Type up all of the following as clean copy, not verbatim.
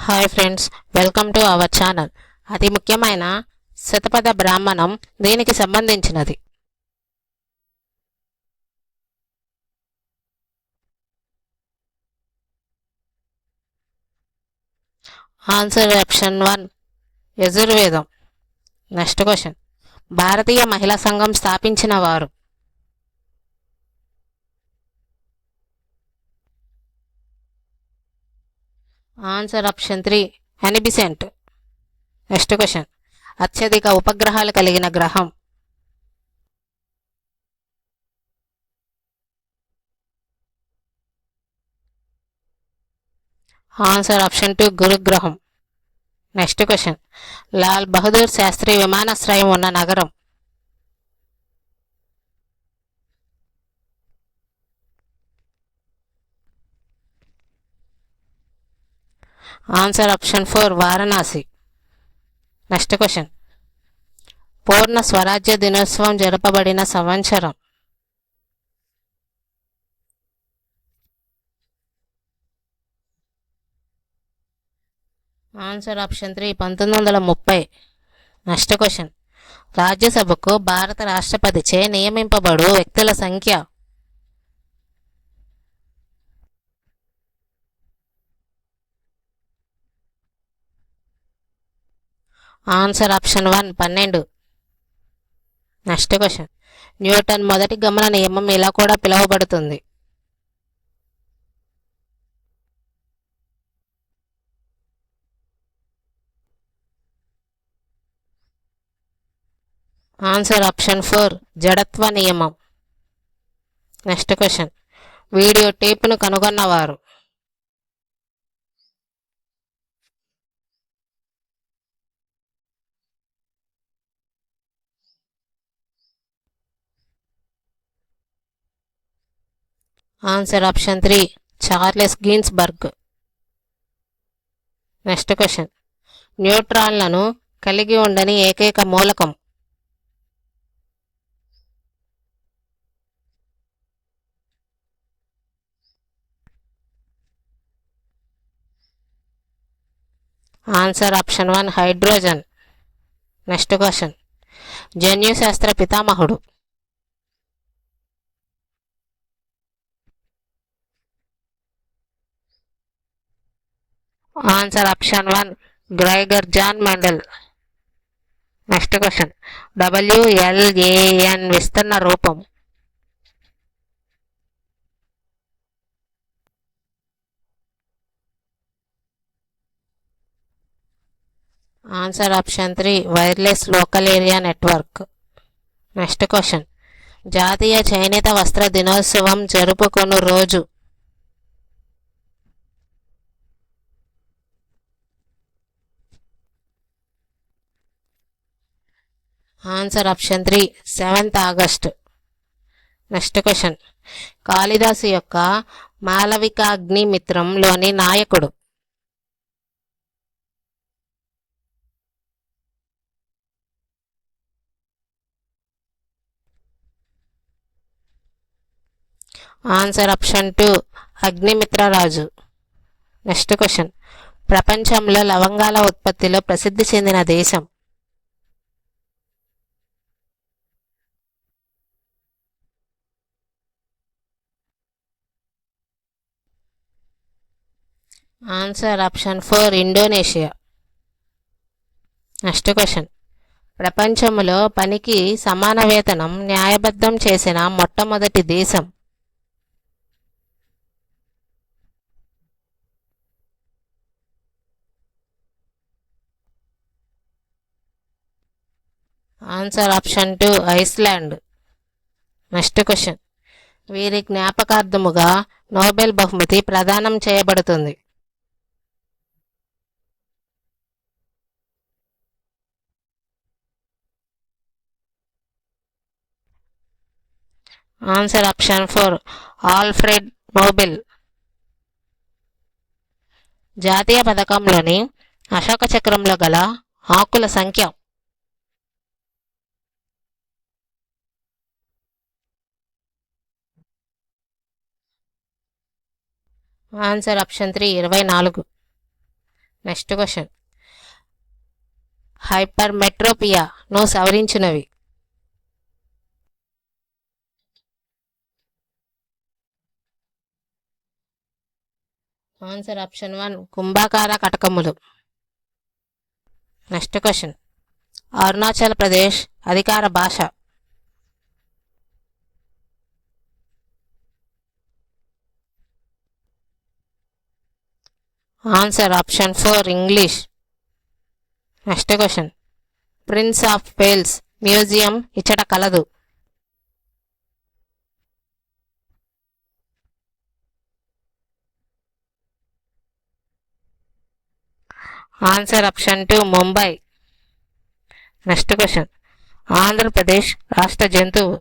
Hi friends, welcome to our channel. అతి ముఖ్యమైన శతపథ బ్రాహ్మణం దీనికి సంబంధించినది. ఆన్సర్ ఆప్షన్ 1 యజుర్వేదం. నెక్స్ట్ క్వశ్చన్, భారతీయ మహిళా సంఘం స్థాపించిన వారు? Answer option 3 Annie Besant. Next question, అత్యధిక ఉపగ్రహాలు కలిగిన గ్రహం? ఆన్సర్ ఆప్షన్ 2 గురుగ్రహం. నెక్స్ట్ క్వశ్చన్, లాల్ బహదూర్ శాస్త్రి విమానాశ్రయం ఉన్న నగరం? Answer option 4 Varanasi. Next question, పూర్ణ స్వరాజ్య దినోత్సవం జరపబడిన సంవత్సరం? Answer option 3 1930. నెక్స్ట్ క్వశ్చన్, రాజ్యసభకు భారత రాష్ట్రపతిచే నియమింపబడు వ్యక్తుల సంఖ్య? Answer option 1 12. Next question, Newton మొదటి గమన నియమం ఇలా కూడా పిలువబడుతుంది? ఆన్సర్ ఆప్షన్ 4 జడత్వ నియమం. నెక్స్ట్ క్వశ్చన్, వీడియో టేప్ను కనుగొన్నవారు? Answer option 3 Charles Ginsburg. Next question, న్యూట్రాన్లను కలిగి ఉండని ఏకైక మూలకం? Answer option 1 hydrogen. Next question, జన్యుశాస్త్ర పితామహుడు? Answer option 1 Gregor John Mendel. Next question, WLAN విస్తరణ రూపం? Answer option 3 wireless local area network. Next question, జాతీయ చేనేత వస్త్ర దినోత్సవం జరుపుకున్న రోజు? Answer option 3 7th August. Next question, Kalidasa యొక్క మాళవికాగ్నిమిత్రంలోని నాయకుడు? Answer option 2 అగ్నిమిత్రరాజు. నెక్స్ట్ క్వశ్చన్, ప్రపంచంలో లవంగాల ఉత్పత్తిలో ప్రసిద్ధి చెందిన దేశం? Answer option 4 Indonesia. Next question, ప్రపంచంలో పనికి సమాన వేతనం న్యాయబద్ధం చేసిన మొట్టమొదటి దేశం? Answer option 2 Iceland. Next question, వీరి జ్ఞాపకార్థముగా నోబెల్ బహుమతి ప్రదానం చేయబడుతుంది? Answer option 4 Alfred Nobel. జాతీయ పథకంలోని అశోక చక్రంలో గల ఆకుల సంఖ్య? Answer option 3 24. Next question. హైపర్మెట్రోపియాను సవరించినవి. ఆన్సర్ ఆప్షన్ 1 కుంభాకార కటకములు. Next question. అరుణాచల్ ప్రదేశ్ అధికార భాష. Answer option 4 English. Next question. Prince of Wales museum ఇచ్చట కలదు. Answer option 2 Mumbai. Next question. Andhra Pradesh రాష్ట్ర జంతువు.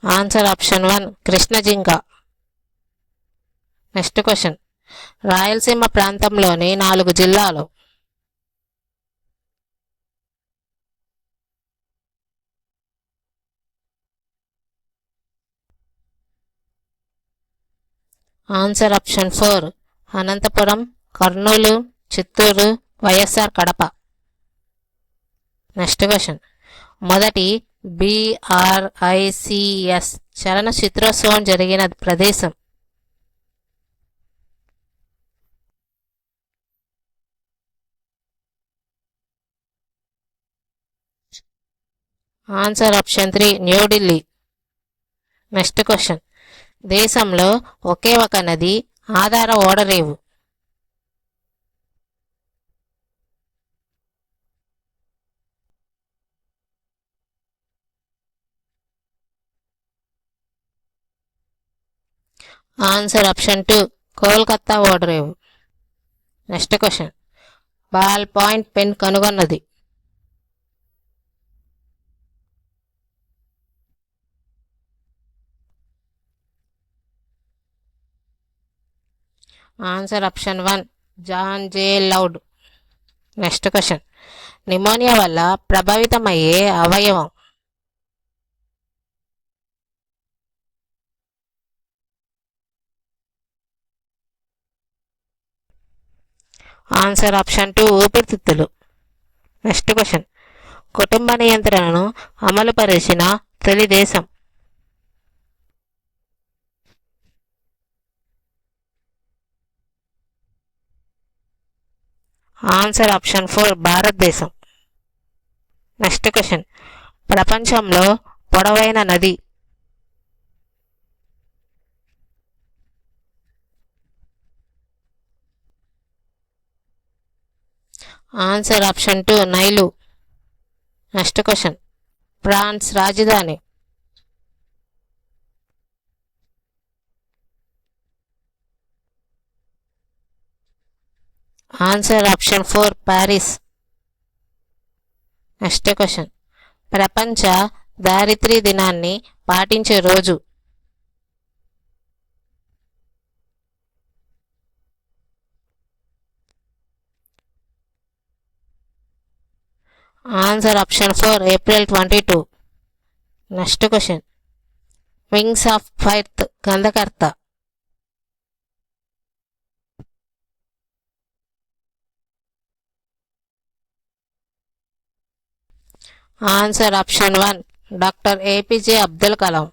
ఆన్సర్ ఆప్షన్ 1 కృష్ణ జింక. Next question. రాయలసీమ ప్రాంతంలోని 4 జిల్లాలు. Answer option 4 Anantapuram, Kurnool, Chittoor, YSR Kadapa. Next question. మొదటి BRICS చలనచిత్రోత్సవం జరిగిన ప్రదేశం. Answer option 3 New Delhi. Next question. దేశంలో ఒకే ఒక నది, ఆధార ఓడరేవు. ఆన్సర్ ఆప్షన్ 2 కోల్కతా ఓడరేవు. Next question. Ball point pen కనుగొన్నది. Answer option 1 John J Loud. Next question. Pneumonia వల్ల ప్రభావితమయ్యే అవయవం. ఆన్సర్ ఆప్షన్ 2 ఊపిరితిత్తులు. Next question. కుటుంబ నియంత్రణను అమలుపరిచిన తొలి దేశం. ఆన్సర్ ఆప్షన్ 4 భారతదేశం. Next question. ప్రపంచంలో పొడవైన నది. Answer option 2 Nile. Next question. France రాజధాని. Answer option 4 Paris. Next question. ప్రపంచ దారిద్ర్య దినాన్ని పాటించే రోజు. Answer option 4 April 22. Next question. Wings of fire గ్రంథకర్త. Answer option 1 doctor APJ Abdul Kalam.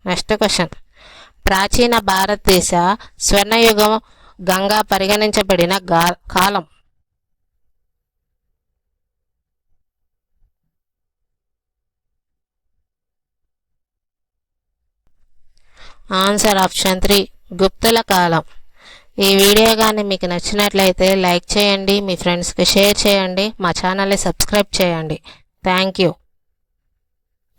Next question. ప్రాచీన భారతదేశ స్వర్ణయుగం గంగా పరిగణించబడిన కాలం. ఆన్సర్ ఆప్షన్ 3 గుప్తుల కాలం. ఈ వీడియో కానీ మీకు నచ్చినట్లయితే లైక్ చేయండి, మీ ఫ్రెండ్స్కి షేర్ చేయండి, మా ఛానల్ని సబ్స్క్రైబ్ చేయండి. Thank you.